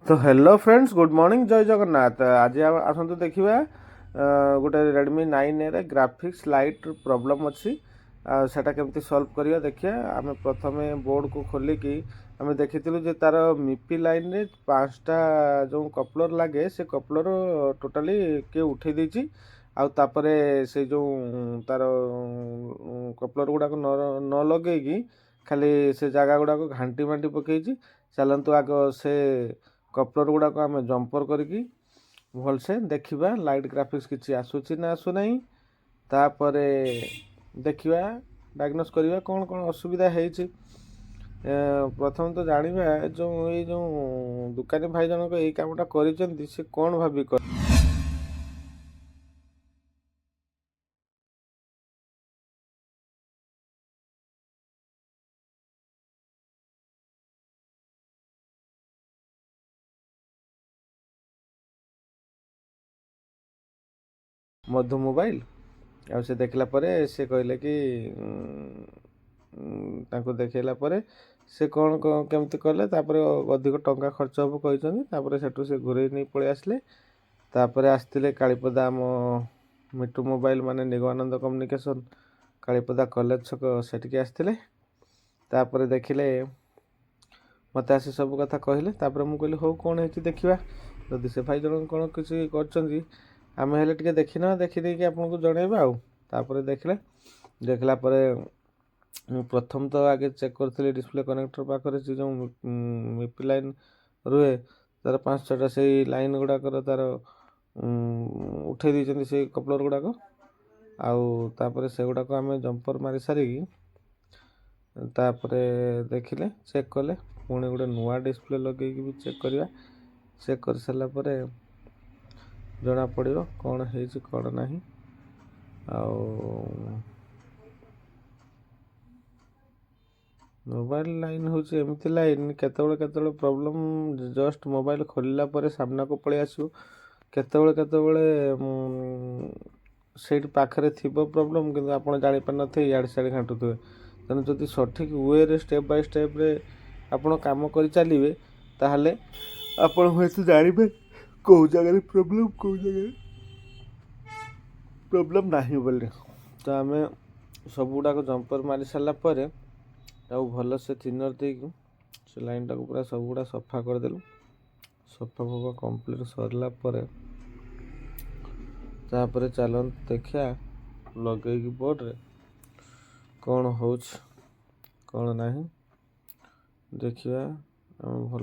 तो hello friends, good morning, जय जगन्नाथ। आज आसतु देखा गोटे Redmi 9A graphics light problem अच्छी सेटा केमती सॉल्व करिया देखिया। आम प्रथम बोर्ड को खोलिकी आम देखी तार मिपी लाइन रे 5टा जो कपलर लगे से कपलर टोटाली किए उठे देछि। तापरे से जो तार कपलर गुड़ाक न लगे खाली से जगह गुड़ाक घांटी बांटी पकई। चलतु आग से कपलर गुड़ाक आम जंपर करके भलसे देखा लाइट ग्राफिक्स किसी आसूची ना आसुना। तापरे देखा डायग्नोस करवा कौन कौन असुविधा है। प्रथम तो जाना जो ये जो दुकानी भाई जनक ये कामटा कर कौन भावी कर मधु मोबाइल से देखला परे से कहले कि तांको देखैला परे से कौन केमती कले तापर अधिक टंका खर्च हम कहते सेठू से घूरे नहीं पलि आसले। तापर आसते कालीपदा आम मिटू मोबाइल माने निगमानंद कम्युनिकेशन कालीपदा कॉलेज छक सेठिकी आसते। तापर देखिले मत आसी सब कथा कहले। तापर मुझे कहली हो कौन है देखा जदि से भाई जन कौन किसी कर आम हेल्ले टे देखना देखीदे आपको जनइबा। तापर देखला प्रथम तो आगे चेक करी डिस्प्ले कनेक्टर पाखे जो मिपी लाइन रुहे तार 5-6टा से लाइन गुड़ाक तार उठे दी से कपलर गुड़ाक आउे से गुड़ाक आम जंपर मारी सारिकी तापर देखिले चेक कले पुणी गोटे नुआ डिस्प्ले लगे भी चेक करवा। चेक कर सारा जना पड़ो कौन है कौन ना। मोबाइल लाइन हूँ एमती लाइन केत प्रॉब्लम जस्ट मोबाइल खोलला पर सामना को पलि आसो केतबले से पाखे थी प्रॉब्लम कि आप जापार थे इे सियाड़े घाटुवे। तेणु जदि सठिक वे रे स्टेप बाय स्टेप रे आपण काम कर चलिए ताहले आपण हूँ जानवे कौ जगह प्रॉब्लम कौ जगह प्रॉब्लम नहीं बोली। तो आम सब गुड़ाक जंपर मारी सारापर भल से थिनर दे से लाइन टाक पूरा सब गुड़ा सफा करदेलु। सफा फफा कम्प्लीट सरला तापर चलन देखा लगे बोर्ड रे कौन हो कौन ना देखा भल।